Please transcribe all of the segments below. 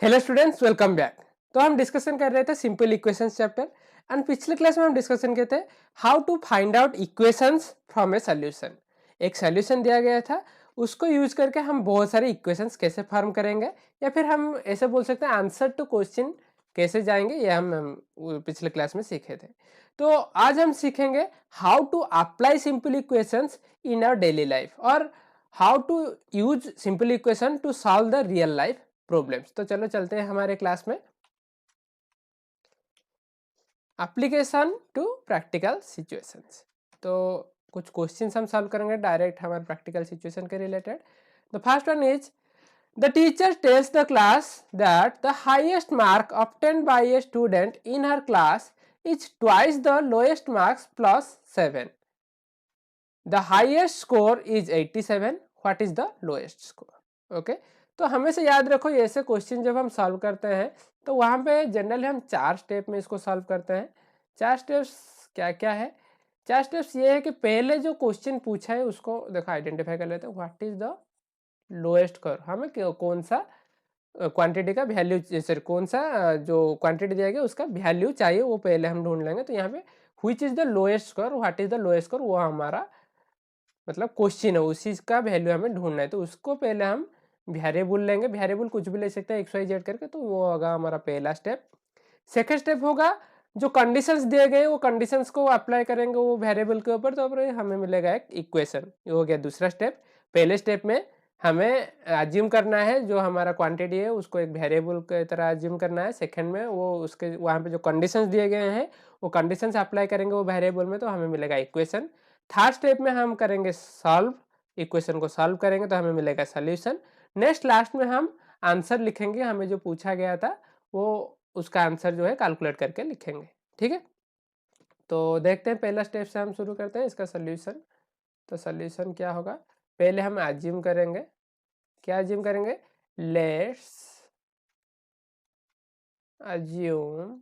Hello students, welcome back. तो हम discussion कर रहे थे सिंपल इक्वेशंस चैप्टर एंड पिछले क्लास में हम डिस्कशन किए थे how to find out equations from a solution. एक सॉल्यूशन दिया गया था, उसको यूज करके हम बहुत सारे इक्वेशंस कैसे फॉर्म करेंगे या फिर हम ऐसे बोल सकते हैं आंसर टू क्वेश्चन कैसे जाएंगे, ये हम पिछले क्लास में सीखे थे। तो आज हम सीखेंगे how to apply simple equations in our daily life और how to use simple equation to solve the real life problems. तो चलो चलते हैं हमारे क्लास में। Application to practical situations. तो कुछ क्वेश्चंस हम सॉल्व करेंगे डायरेक्ट हमारे प्रैक्टिकल सिचुएशन के related. The first one is the teacher tells the class that the highest mark obtained by a student in her class is twice the lowest marks plus 7. The highest score is 87. What is the lowest score? Okay तो हमेशा याद रखो, ये ऐसे question जब हम solve करते हैं तो वहाँ पे जनरली हम 4 स्टेप में इसको सॉल्व करते हैं। 4 स्टेप्स क्या क्या है? 4 स्टेप्स ये है कि पहले जो क्वेश्चन पूछा है उसको देखो आइडेंटिफाई कर लेते हैं। What is the lowest score, हमें कौन सा क्वांटिटी का वैल्यू, जैसे कौन सा जो क्वांटिटी दिया गया उसका वैल्यू चाहिए वो पहले हम ढूंढ लेंगे। तो यहाँ पे which is the lowest score, what is the lowest score, वो हमारा मतलब क्वेश्चन है, उसी का वैल्यू हमें ढूंढना है। तो उसको पहले हम वेरिएबल लेंगे, वेरिएबल कुछ भी ले सकते हैं XYZ करके, तो वो होगा हमारा पहला स्टेप। सेकंड स्टेप होगा जो कंडीशंस दिए गए वो कंडीशंस को अप्लाई करेंगे वो वेरिएबल के ऊपर, तो हमें मिलेगा एक इक्वेशन। ये हो गया दूसरा स्टेप। पहले स्टेप में हमें अज्यूम करना है जो हमारा क्वांटिटी है उसको एक वेरिएबल की तरह अज्यूम करना है। सेकंड में वो उसके वहाँ पे जो कंडीशंस दिए गए हैं वो कंडीशंस अप्लाई करेंगे वो वेरिएबल में, तो हमें मिलेगा इक्वेशन। थर्ड स्टेप में हम करेंगे सॉल्व, इक्वेशन को सॉल्व करेंगे तो हमें मिलेगा सॉल्यूशन। नेक्स्ट लास्ट में हम आंसर लिखेंगे, हमें जो पूछा गया था वो उसका आंसर जो है कैलकुलेट करके लिखेंगे। ठीक है, तो देखते हैं पहला स्टेप से हम शुरू करते हैं इसका सॉल्यूशन। तो सॉल्यूशन क्या होगा, पहले हम अज्यूम करेंगे, क्या अज्यूम करेंगे, let's assume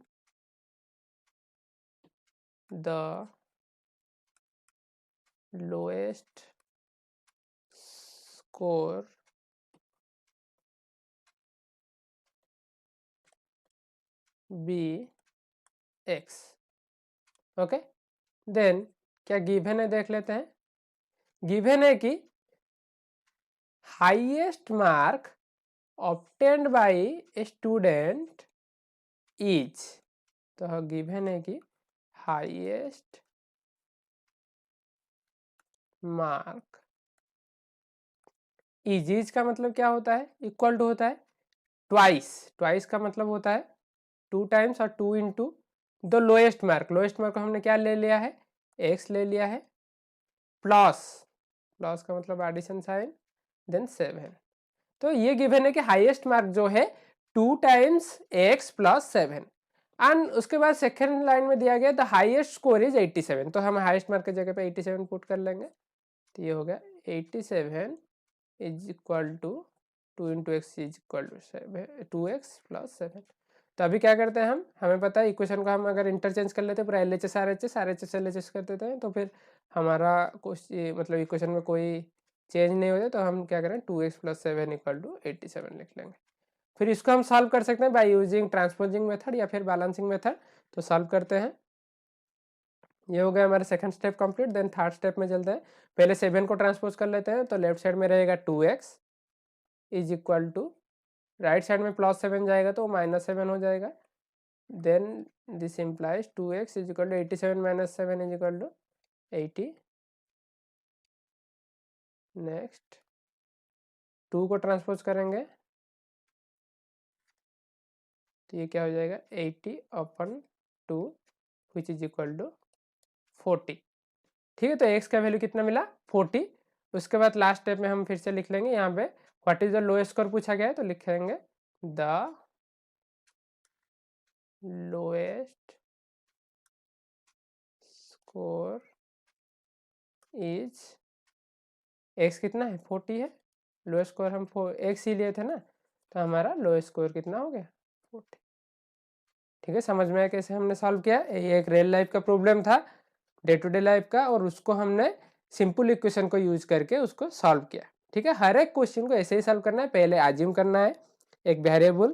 the lowest score be X. Okay, then क्या गिवन है देख लेते हैं। गिवन है कि highest mark obtained by a student is, तो गिवन है कि हाईएस्ट मार्क इज का मतलब क्या होता है, इक्वल टू होता है ट्वाइस। ट्वाइस का मतलब होता है 2 टाइम्स और 2 into the lowest mark. Lowest mark को हमने क्या ले लिया है, x ले लिया है, प्लस प्लस का मतलब एडिशन साइन, देन 7। तो ये गिवन है कि हाईएस्ट मार्क जो है 2 टाइम्स x प्लस 7 एंड उसके बाद सेकेंड लाइन में दिया गया द हाईएस्ट स्कोर इज 87। तो हम हाईएस्ट मार्क की जगह पे 87 पुट कर लेंगे, तो ये हो गया 87 is equal to 2 into X is equal to 2x plus 7। तो अभी क्या करते हैं हम, हमें पता है इक्वेशन को हम अगर इंटरचेंज कर लेते हैं पूरा LHS RHS LHS कर देते हैं तो फिर हमारा मतलब इक्वेशन में कोई चेंज नहीं होता। तो हम क्या करें 2x प्लस 7 इक्वल टू 87 लिख लेंगे। फिर इसको हम सॉल्व कर सकते हैं बाय यूजिंग ट्रांसपोजिंग मेथड या फिर बैलेंसिंग मेथड। तो सॉल्व करते हैं, ये हो गया हमारा second step complete. Then third step में चलते हैं, पहले 7 को ट्रांसपोज कर लेते हैं। तो लेफ्ट साइड में रहेगा 2x is equal to, right side में प्लस 7 जाएगा तो -7 हो जाएगा। Then this implies 2x is equal to 87 minus 7 is equal to 80। Next 2 को ट्रांसपोज करेंगे तो ये क्या हो जाएगा 80 अपन 2 विच इज इक्वल टू 40। ठीक है, तो x का वैल्यू कितना मिला 40। उसके बाद लास्ट स्टेप में हम फिर से लिख लेंगे, यहाँ पे what is the lowest score पूछा गया है तो लिखेंगे the lowest score is, x कितना है 40 है, लोएस्ट स्कोर हम x ही लिए थे ना, तो हमारा लोएस्ट स्कोर कितना हो गया 40। ठीक है, समझ में आया कैसे हमने सॉल्व किया। ये एक रियल लाइफ का प्रॉब्लम था, डे टू डे लाइफ का, और उसको हमने सिंपल इक्वेशन को यूज करके उसको सॉल्व किया। ठीक है, हर एक क्वेश्चन को ऐसे ही सॉल्व करना है, पहले अज्यूम करना है एक वेरिएबल,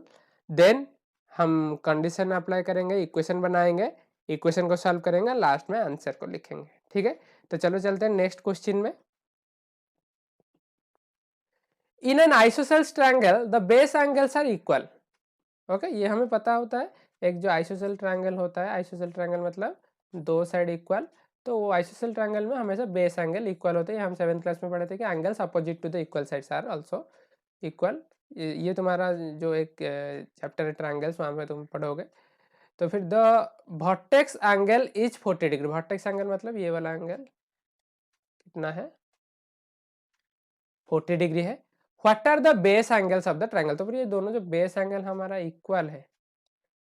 देन हम कंडीशन अप्लाई करेंगे, इक्वेशन बनाएंगे, इक्वेशन को सॉल्व करेंगे, लास्ट में आंसर को लिखेंगे। ठीक है, तो चलो चलते हैं नेक्स्ट क्वेश्चन में। In an isosceles triangle the base angles are equal. Okay, ये हमें पता होता है। एक जो आइसोसेल ट्रायंगल होता है, आइसोसेल ट्रायंगल मतलब दो साइड इक्वल, तो वो आइसोसेल ट्रायंगल में हमेशा बेस एंगल इक्वल होते हैं। हम 7th क्लास में पढ़े थे कि angles opposite to the equal sides are also equal. ये तुम्हारा जो एक चैप्टर है ट्रायंगल्स, वहाँ पे तुम पढ़ोगे। तो फिर the vertex angle is 40 degree. Vertex angle मतलब ये वाला एंगल कितना है, 40 डिग्री है। What are the base angles of the triangle. तो फिर ये दोनों जो बेस एंगल हमारा इक्वल है,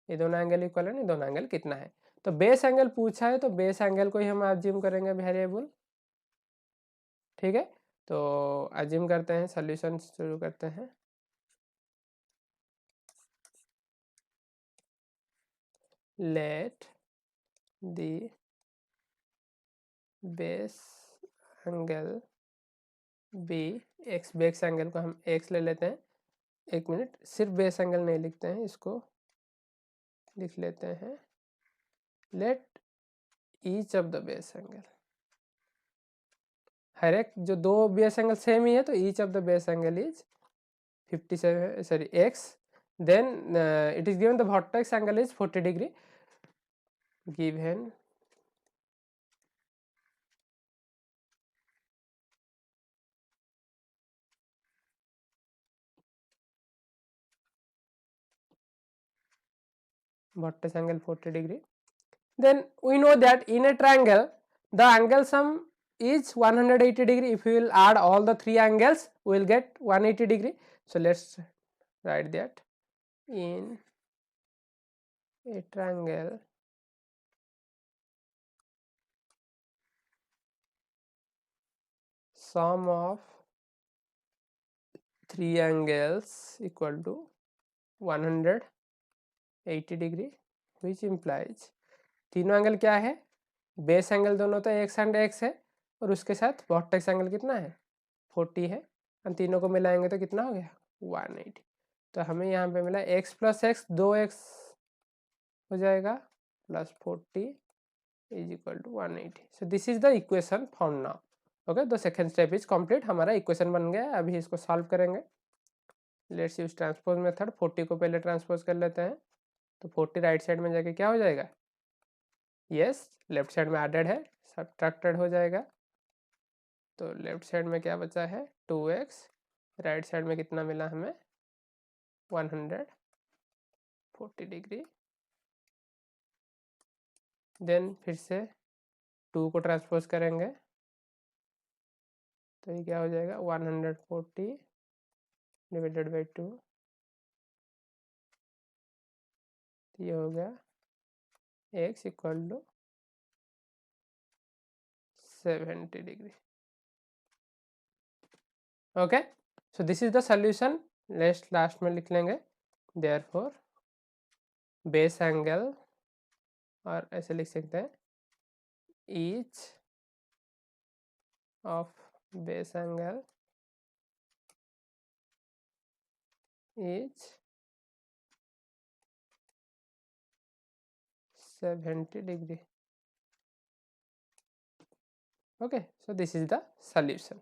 ये दोनों एंगल इक्वल है ना, दोनों एंगल कितना है। तो बेस एंगल पूछा है, तो बेस एंगल को ही हम अज्यूम करेंगे वेरिएबल। ठीक है, तो अज्यूम करते हैं, सॉल्यूशन शुरू करते हैं। Let the base angle be X. Base angle को हम एक्स ले लेते हैं। एक मिनट, सिर्फ बेस एंगल नहीं लिखते हैं, इसको लिख लेते हैं let each of the base angle. हर एक जो दो बेस एंगल सेम ही है, तो each of the base angle is 57, sorry x. Then it is given the vertex angle is 40 degree given vertex angle 40 degree. Then we know that in a triangle the angle sum is 180 degree. If we will add all the three angles, we will get 180 degree. So let's write that in a triangle sum of three angles equal to 180 degree, which implies तीनों angle क्या है, base angle दोनों तो x and x है, और उसके साथ vertex angle कितना है, 40 है। हम तीनों को मिलाएंगे तो कितना हो गया, 180। तो हमें यहाँ पे मिला x प्लस एक्स, 2x हो जाएगा, plus 40 is equal to 180। So this is the equation found now. Okay, the second step is complete. हमारा इक्वेशन बन गया, अभी इसको सॉल्व करेंगे। Let's use transpose method. 40 को पहले ट्रांसपोज कर लेते हैं, तो 40 राइट साइड में जाके क्या हो जाएगा, यस, लेफ्ट साइड में एडेड है, सब्ट्रैक्टेड हो जाएगा। तो लेफ्ट साइड में क्या बचा है, 2x, राइट साइड में कितना मिला हमें, 140 डिग्री। देन फिर से 2 को ट्रांसपोज करेंगे, तो ये क्या हो जाएगा, 140 डिवाइडेड बाई 2, ये हो गया x equal to 70 degree. Okay, so this is the solution. Last में लिख लेंगे देयरफॉर बेस एंगल, और ऐसे लिख सकते हैं each of base angle is 70 degree. Okay, so this is the solution.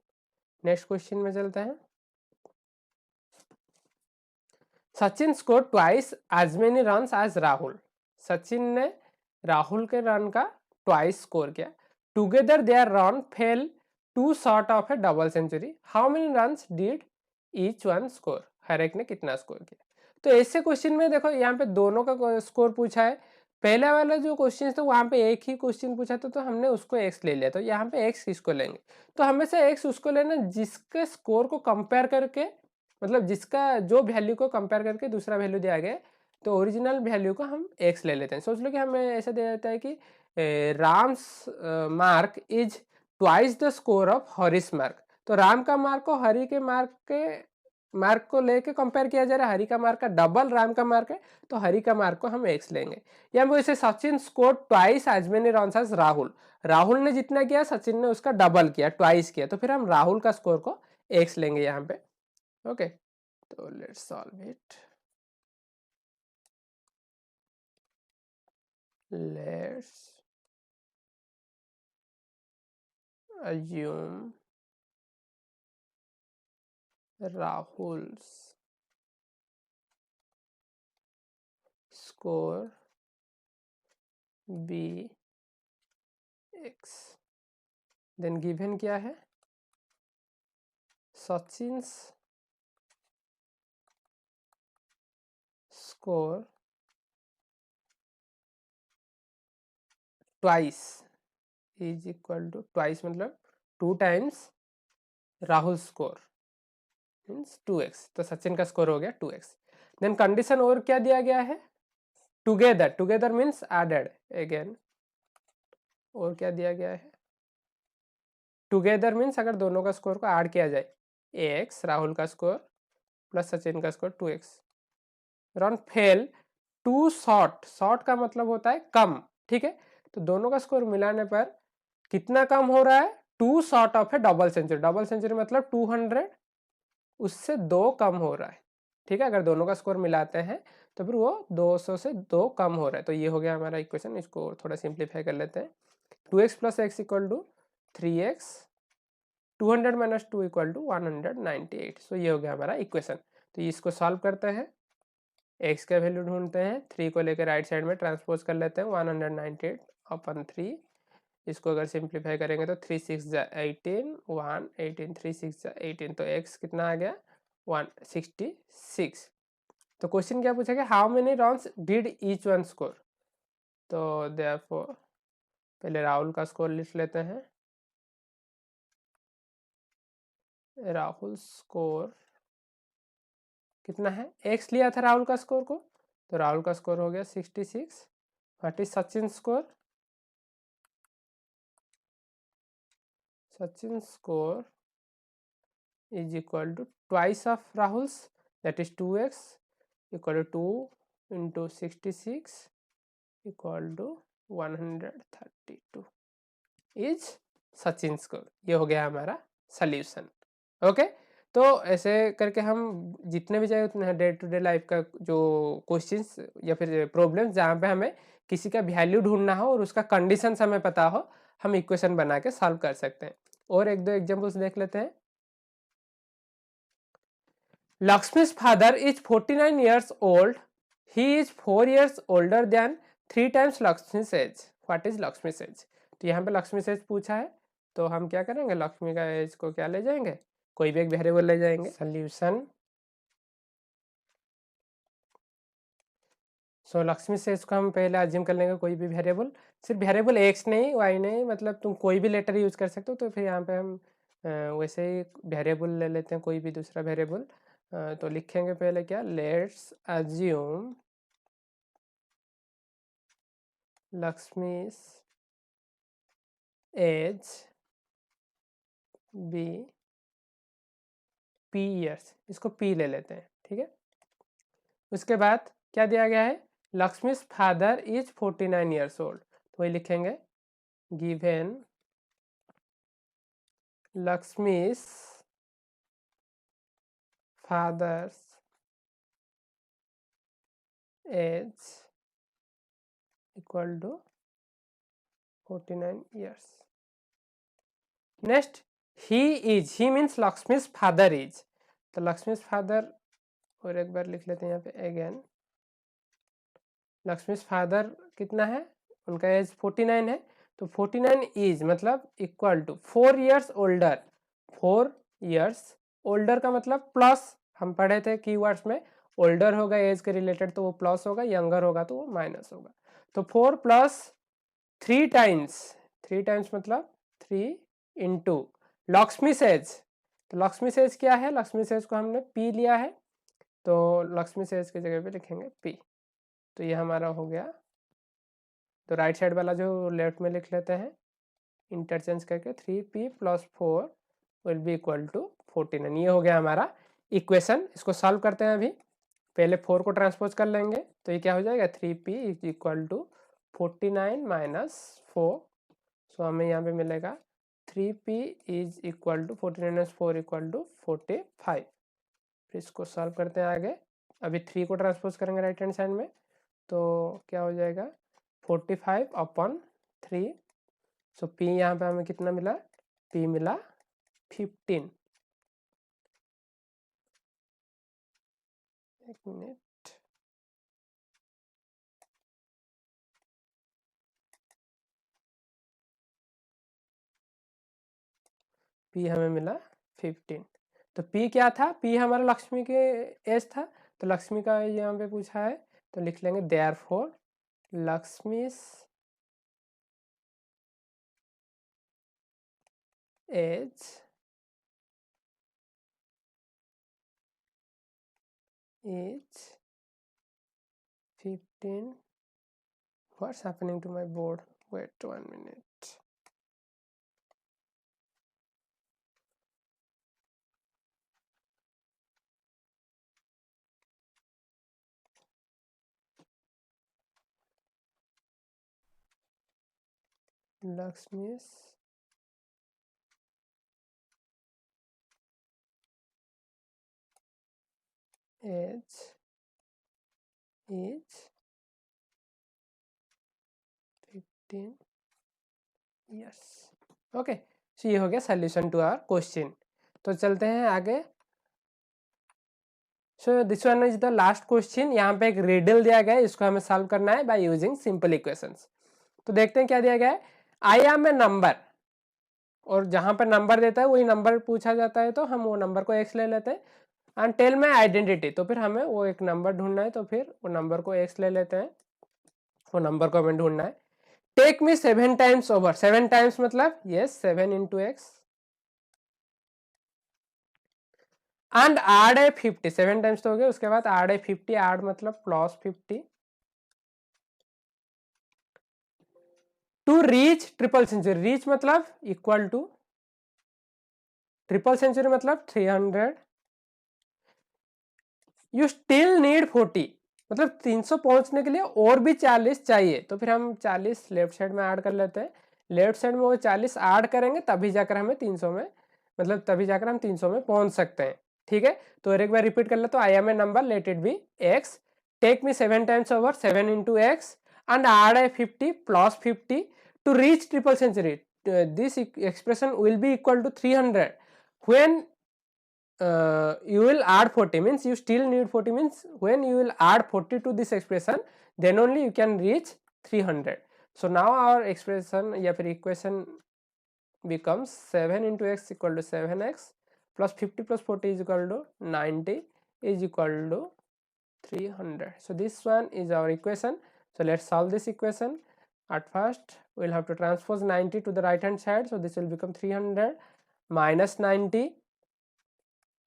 Next question में चलते हैं। Sachin score twice as many runs as Rahul. Sachin ने राहुल के रन का ट्वाइस स्कोर किया। Together their run fell two short of a double century. How many runs did each one score. हर एक ने कितना स्कोर किया। तो ऐसे क्वेश्चन में देखो, यहाँ पे दोनों का स्कोर पूछा है। पहले वाला जो क्वेश्चन था वहां पे एक ही क्वेश्चन पूछा था, तो हमने उसको एक्स ले लिया। तो यहाँ पे एक्स किसको लेंगे, तो हमेशा एक्स उसको लेना जिसके स्कोर को कंपेयर करके, मतलब जिसका जो वैल्यू को कंपेयर करके दूसरा वैल्यू दिया गया, तो ओरिजिनल वैल्यू को हम एक्स ले लेते हैं। सोच लो कि हमें ऐसा दिया जाता है कि Ram's mark is twice the score of Harish mark. तो राम का मार्क को हरी के मार्क को लेके कंपेयर किया जा रहा है। हरी का मार्क का डबल राम का मार्क है, तो हरी का मार्क को हम एक्स लेंगे। या वैसे Sachin score twice as many runs as Rahul. Rahul ने जितना किया सचिन ने उसका डबल किया, ट्वाइस किया, तो फिर हम राहुल का स्कोर को एक्स लेंगे यहाँ पे। ओके, तो let's solve it. Let's assume Rahul's score be x, then given क्या है, Sachin's score twice is equal to, twice मतलब 2 times Rahul score means 2x, तो सचिन का स्कोर हो गया 2x। देन कंडीशन और क्या दिया गया है, together, together means added again, और क्या दिया गया है, टुगेदर मीन्स अगर दोनों का स्कोर को ऐड किया जाए, ax राहुल का स्कोर प्लस सचिन का score 2x। Run fell two short, short का मतलब होता है कम, ठीक है, तो दोनों का स्कोर मिलाने पर कितना कम हो रहा है, 2 शॉर्ट ऑफ है डबल सेंचुरी, डबल सेंचुरी मतलब 200, उससे 2 कम हो रहा है, ठीक है, अगर दोनों का स्कोर मिलाते हैं तो फिर वो 200 से 2 कम हो रहा है। तो ये हो गया हमारा इक्वेशन, इसको थोड़ा सिंप्लीफाई कर लेते हैं। 2x plus X equal to 3x, 200 minus 2 equal to 198। So ये हो गया हमारा इक्वेशन। तो इसको सॉल्व करते हैं, x का वैल्यू ढूंढते हैं, 3 को लेकर राइट साइड में ट्रांसपोज कर लेते हैं, 198 अपन 3, इसको अगर सिंप्लीफाई करेंगे तो 3 6 18, 1 18, 3 6 18, तो x कितना आ गया 166। तो क्वेश्चन क्या पूछा गया, how many runs did each one score, तो देयरफॉर पहले राहुल का स्कोर लिख लेते हैं, राहुल स्कोर कितना है, x लिया था राहुल का स्कोर को, तो राहुल का स्कोर हो गया 66। What is Sachin score, Sachin score is equal to twice of Rahul's, that is 2x equal to 2 into 66 equal to 132 is Sachin score. ये हो गया हमारा सॉल्यूशन। ओके, तो ऐसे करके हम जितने भी चाहे उतने डे टू डे लाइफ का जो क्वेश्चंस या फिर प्रॉब्लम्स जहाँ पे हमें किसी का वैल्यू ढूंढना हो और उसका कंडीशंस हमें पता हो, हम इक्वेशन बना के सॉल्व कर सकते हैं। और एक दो एग्जांपल्स देख लेते हैं। Lakshmi's father is 49 years old. He is 4 years older than 3 times Lakshmi's age. What is Lakshmi's age? तो यहाँ पे Lakshmi's age पूछा है, तो हम क्या करेंगे, लक्ष्मी का एज को क्या ले जाएंगे, कोई भी एक वेरिएबल ले जाएंगे। सोल्यूशन, सो लक्ष्मी एज को हम पहले अज्यूम कर लेंगे कोई भी वेरिएबल, सिर्फ वेरिएबल एक्स नहीं वाई नहीं, मतलब तुम कोई भी लेटर यूज कर सकते हो। तो फिर यहाँ पे हम वैसे ही वेरिएबल ले लेते हैं, कोई भी दूसरा वेरिएबल। तो लिखेंगे पहले क्या, लेट्स अज्यूम लक्ष्मी's एज बी पी ईयर्स, इसको पी ले लेते हैं, ठीक है। उसके बाद क्या दिया गया है, लक्ष्मी's फादर इज 49 ईयर्स ओल्ड, तो वही लिखेंगे, given लक्ष्मी's father's age equal to 49 years. Next, he is, he means Lakshmi's father is, तो Lakshmi's father और एक बार लिख लेते हैं यहाँ पे अगेन, Lakshmi's father कितना है, उनका एज 49 है, तो 49 इज मतलब equal to 4 years older, 4 years older का मतलब प्लस, हम पढ़े थे कीवर्ड्स में, ओल्डर होगा एज के रिलेटेड तो वो प्लस होगा, यंगर होगा तो वो माइनस होगा। तो 4 प्लस 3 टाइम्स, 3 टाइम्स मतलब 3 इंटू लक्ष्मी एज, तो लक्ष्मी एज क्या है, लक्ष्मी एज को हमने पी लिया है, तो लक्ष्मी एज की जगह पे लिखेंगे पी, तो ये हमारा हो गया। तो राइट साइड वाला जो लेफ्ट में लिख लेते हैं, इंटरचेंज करके 3p plus 4 will be equal to 49, ये हो गया हमारा इक्वेशन। इसको सॉल्व करते हैं अभी, पहले 4 को ट्रांसपोज कर लेंगे, तो ये क्या हो जाएगा, 3p is equal to 49 minus 4, so हमें यहाँ पे मिलेगा 3p is equal to 49 minus 4 equal to 45। फिर इसको सॉल्व करते हैं आगे, अभी 3 को ट्रांसपोज करेंगे राइट हैंड साइड में, तो क्या हो जाएगा 45/3। सो P यहाँ पे हमें कितना मिला, P मिला 15। एक मिनट, P हमें मिला 15। तो P क्या था, P हमारा लक्ष्मी के एज था, तो लक्ष्मी का यहाँ पे पूछा है, तो लिख लेंगे therefore लक्ष्मी's as is 15. What's happening to my board? Wait 1 minute. Lakshmi's age is 15 years. Okay, सो ये हो गया सोल्यूशन टू आवर क्वेश्चन। तो चलते हैं आगे। So this one is the last question. यहाँ पे एक रिडल दिया गया है, इसको हमें सॉल्व करना है बाय यूजिंग सिंपल इक्वेशंस। तो देखते हैं क्या दिया गया है। आई एम ए नंबर, और जहां पर नंबर देता है वही नंबर पूछा जाता है, तो हम वो नंबर को एक्स ले लेते हैं। एंड टेल माई आइडेंटिटी, तो फिर हमें वो एक नंबर ढूंढना है, तो फिर वो नंबर को एक्स ले लेते हैं, वो नंबर को हमें ढूंढना है। Take me 7 times over, 7 times मतलब yes 7 into x, and add a 50, 7 times तो हो गया, उसके बाद आड ए 50, आड मतलब plus 50, to reach triple century, reach मतलब इक्वल टू, ट्रिपल सेंचुरी मतलब 300, यू स्टिल नीड 40, मतलब 300 पहुंचने के लिए और भी 40 चाहिए, तो फिर हम 40 लेफ्ट साइड में ऐड कर लेते हैं। लेफ्ट साइड में वो 40 ऐड करेंगे तभी जाकर हमें 300 में, मतलब तभी जाकर हम 300 में पहुंच सकते हैं। ठीक है, तो एक बार रिपीट कर ले, तो I am a number, let it be X, take me 7 times over, 7 into x, and add a 50 plus 50 to reach triple century, this expression will be equal to 300 when you will add 40, means you still need 40, means when you will add 40 to this expression, then only you can reach 300. So now our expression या फिर equation becomes 7 into x equal to 7x plus 50 plus 40 is equal to 90 is equal to 300. So this one is our equation. So let's solve this equation. At first we'll have to transpose 90 to the right hand side, so this will become 300 minus 90,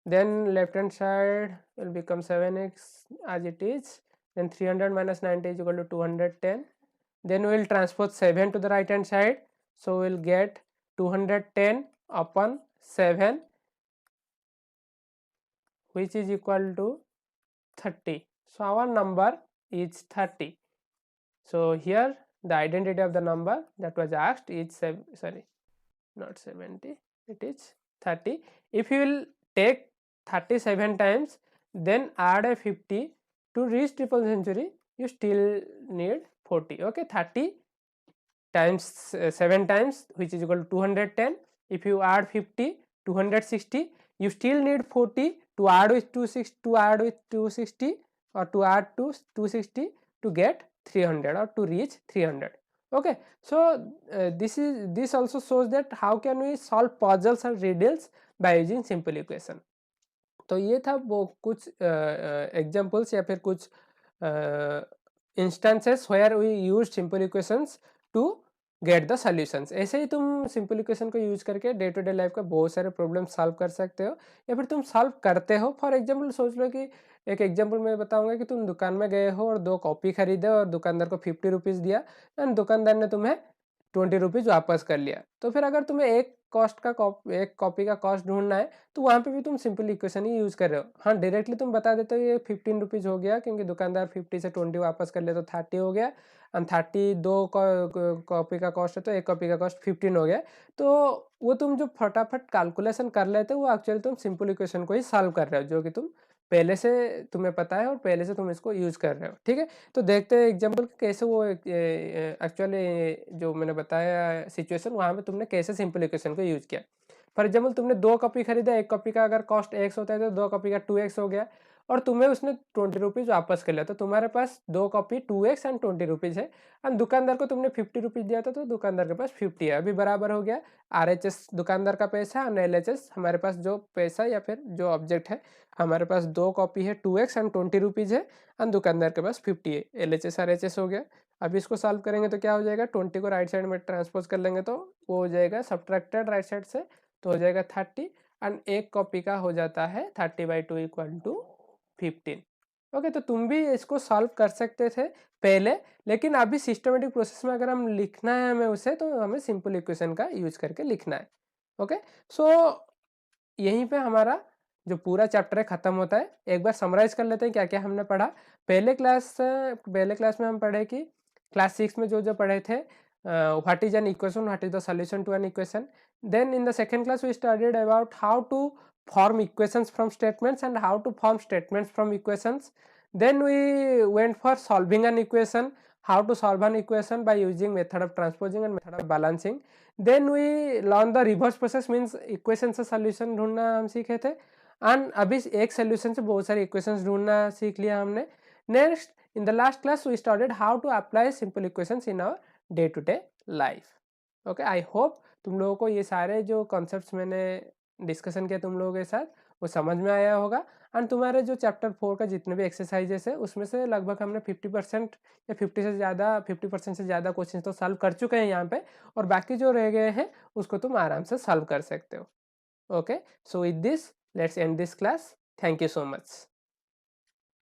then left hand side will become 7x as it is, then 300 minus 90 is equal to 210, then we will transpose 7 to the right hand side, so we will get 210 upon 7, which is equal to 30. So our number is 30. So here the identity of the number that was asked is sorry, not 70, it is 30. If you will take 37 times, then add a 50 to reach triple century, you still need 40. Okay, 30 times 7 times, which is equal to 210. If you add 50, 260, you still need 40 to add with 260, to add with 260, or to add to 260 to get 300 or to reach 300. Okay, so this also shows that how can we solve puzzles or riddles by using simple equation. तो ये था वो कुछ examples या फिर कुछ instances where we use simple equations to get the solutions. ऐसे ही तुम सिंपल इक्वेशन को यूज करके डे टू डे लाइफ का बहुत सारे प्रॉब्लम सॉल्व कर सकते हो, या फिर तुम सॉल्व करते हो। फॉर एग्जांपल सोच लो कि एक एग्जांपल मैं बताऊंगा कि तुम दुकान में गए हो और 2 कॉपी खरीदे और दुकानदार को 50 रुपीज़ दिया, एंड दुकानदार ने तुम्हें 20 रुपीज़ वापस कर लिया। तो फिर अगर तुम्हें एक कॉपी का कॉस्ट ढूंढना है, तो वहाँ पे भी तुम सिंपल इक्वेशन ही यूज कर रहे हो। हाँ, डायरेक्टली तुम बता देते हो ये 15 रुपीज़ हो गया, क्योंकि दुकानदार 50 से 20 वापस कर ले तो 30 हो गया, एंड 30 2 कॉपी का कॉस्ट है तो एक कॉपी का कॉस्ट 15 हो गया। तो वो तुम जो फटाफट कैलकुलेशन कर लेते हो, वो एक्चुअली तुम सिंपल इक्वेशन को ही सॉल्व कर रहे हो, जो कि तुम पहले से तुम्हें पता है और पहले से तुम इसको यूज़ कर रहे हो, ठीक है। तो देखते हैं एग्जांपल कैसे वो एक्चुअली जो मैंने बताया सिचुएशन, वहाँ पे तुमने कैसे सिंपल इक्वेशन को यूज़ किया। फॉर एग्जांपल तुमने 2 कॉपी खरीदा, 1 कॉपी का अगर कॉस्ट x होता है तो 2 कॉपी का 2x हो गया, और तुम्हें उसने 20 रुपीज़ वापस कर लिया, तो तुम्हारे पास 2 कॉपी 2x एंड 20 रुपीज़ है, एंड दुकानदार को तुमने 50 रुपीज़ दिया था, तो दुकानदार के पास 50 है। अभी बराबर हो गया RHS दुकानदार का पैसा और LHS हमारे पास जो पैसा या फिर जो ऑब्जेक्ट है। हमारे पास 2 कॉपी है 2x एंड 20 रुपीज़ है, एंड दुकानदार के पास 50 है। LHS RHS हो गया। अब इसको सॉल्व करेंगे तो क्या हो जाएगा, 20 को राइट साइड में ट्रांसपोज कर लेंगे तो वो हो जाएगा सब्ट्रैक्टेड राइट साइड से, तो हो जाएगा 30, एंड एक कॉपी का हो जाता है 30/2 इक्वल टू 15। ओके, तो तुम भी इसको सॉल्व कर सकते थे पहले, लेकिन अभी सिस्टमेटिक प्रोसेस में अगर हम लिखना है हमें उसे, तो हमें सिंपल इक्वेशन का यूज करके लिखना है। ओके, सो यहीं पे हमारा जो पूरा चैप्टर है खत्म होता है। एक बार समराइज कर लेते हैं क्या क्या हमने पढ़ा। पहले क्लास में हम पढ़े कि क्लास 6 में जो जो पढ़े थे, what is an equation, what is the solution to an equation. Then in the second class we studied about how to form equations from statements and how to form statements from equations. Then we went for solving an equation, how to solve an equation by using method of transposing and method of balancing. Then we learned the reverse process, means equation से solution ढूंढना हम सीखे थे, and अभी एक solution से बहुत सारी equations ढूंढना सीख लिया हमने। Next, in the last class we studied how to apply simple equations in our day to day life. Okay, I hope तुम लोगों को ये सारे जो concepts मैंने डिस्कशन किया तुम लोगों के साथ वो समझ में आया होगा, एंड तुम्हारे जो चैप्टर 4 का जितने भी एक्सरसाइजेस है उसमें से लगभग हमने 50% या 50% से ज़्यादा क्वेश्चन तो सॉल्व कर चुके हैं यहाँ पे, और बाकी जो रह गए हैं उसको तुम आराम से सॉल्व कर सकते हो। Okay, so with this let's end this class. Thank you so much.